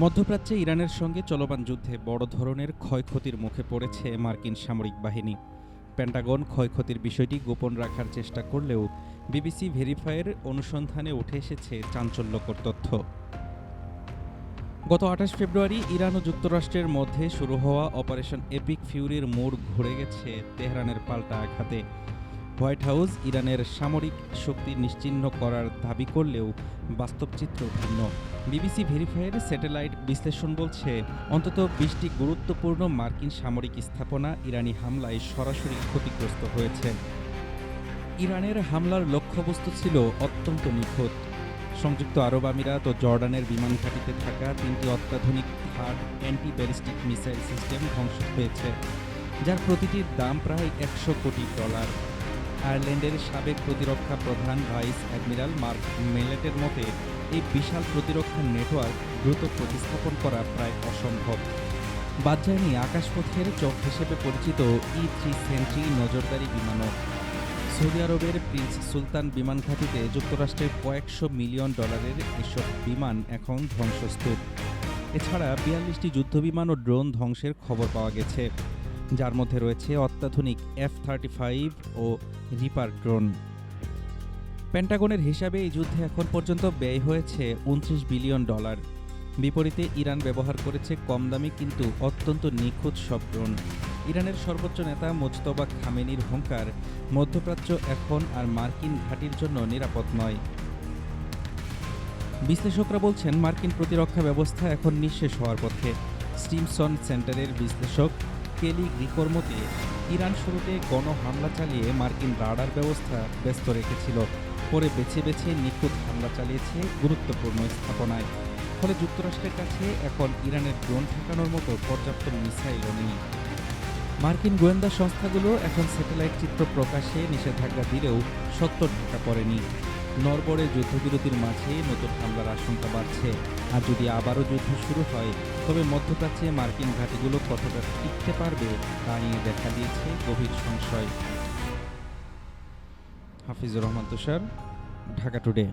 মধ্যপ্রাচ্যে ইরানের সঙ্গে চলমান যুদ্ধে বড় ধরনের ক্ষয়ক্ষতির মুখে পড়েছে মার্কিন সামরিক বাহিনী। পেন্টাগন ক্ষয়ক্ষতির বিষয়টি গোপন রাখার চেষ্টা করলেও বিবিসি ভেরিফাইয়ের অনুসন্ধানে উঠে এসেছে চাঞ্চল্যকর তথ্য। গত ২৮ ফেব্রুয়ারি ইরান ও যুক্তরাষ্ট্রের মধ্যে শুরু হওয়া অপারেশন এপিক ফিউরির মোড় ঘুরে গেছে তেহরানের পাল্টা আঘাতে। হোয়াইট হাউস ইরানের সামরিক শক্তি নিশ্চিহ্ন করার দাবি করলেও বাস্তব চিত্র ভিন্ন। বিবিসি ভেরিফাইয়ের স্যাটেলাইট বিশ্লেষণ বলছে অন্তত ২০টি গুরুত্বপূর্ণ মার্কিন সামরিক স্থাপনা ইরানি হামলায় সরাসরি ক্ষতিগ্রস্ত হয়েছে। ইরানের হামলার লক্ষ্যবস্তু ছিল অত্যন্ত নিখুঁত। সংযুক্ত আরব আমিরাত ও জর্ডানের বিমান ঘাঁটিতে থাকা ৩টি অত্যাধুনিক third anti ballistic missile system ধ্বংস হয়েছে, যার প্রতিটির দাম প্রায় $১০০ কোটি। আয়ারল্যান্ডের সাবেক প্রতিরক্ষা প্রধান ভাইস অ্যাডমিরাল মার্ক মেলেটের মতে এই বিশাল প্রতিরক্ষা নেটওয়ার্ক দ্রুত প্রতিস্থাপন করা প্রায় অসম্ভব। বাদ যায়নি আকাশপথের চোখ হিসেবে পরিচিত E-3 সেন্ট্রি নজরদারি বিমানও। সৌদি আরবের প্রিন্স সুলতান বিমান ঘাঁটিতে যুক্তরাষ্ট্রের কয়েকশো মিলিয়ন ডলারের এসব বিমান এখন ধ্বংসস্তূপ। এছাড়া ৪২টি যুদ্ধবিমান ও ড্রোন ধ্বংসের খবর পাওয়া গেছে, যার মধ্যে রয়েছে অত্যাধুনিক F-35 ও রিপার ড্রোন। পেন্টাগনের হিসাবে এই যুদ্ধে এখন পর্যন্ত ব্যয় হয়েছে $২৯ বিলিয়ন। বিপরীতে ইরান ব্যবহার করেছে কম দামি কিন্তু অত্যন্ত নিখুঁত সব ড্রোন। ইরানের সর্বোচ্চ নেতা মোজতবা খামেনির হুঙ্কার, মধ্যপ্রাচ্য এখন আর মার্কিন ঘাঁটির জন্য নিরাপদ নয়। বিশ্লেষকরা বলছেন মার্কিন প্রতিরক্ষা ব্যবস্থা এখন নিঃশেষ হওয়ার পথে। স্টিমসন সেন্টারের বিশ্লেষক কেলি গ্রিকোর মতে ইরান শুরুতে গণ হামলা চালিয়ে মার্কিন রাডার ব্যবস্থা ব্যস্ত রেখেছিল, পরে বেছে বেছে নিখুঁত হামলা চালিয়েছে গুরুত্বপূর্ণ স্থাপনায়। ফলে যুক্তরাষ্ট্রের কাছে এখন ইরানের ড্রোন ঠেকানোর মতো পর্যাপ্ত মিসাইলও নেই। মার্কিন গোয়েন্দা সংস্থাগুলো এখন স্যাটেলাইট চিত্র প্রকাশে নিষেধাজ্ঞা দিলেও সত্য ঢাকা পড়েনি। নড়বড়ে যুদ্ধবিরতির মাঝে নতুন হামলার আশঙ্কা বাড়ছে। আর যদি আবারও যুদ্ধ শুরু হয়, তবে মধ্যপ্রাচ্যে মার্কিন ঘাঁটিগুলো কতটা টিকতে পারবে তা নিয়ে দেখা দিয়েছে গভীর সংশয়। হাফিজুর রহমান তুষার, ঢাকা টুডে।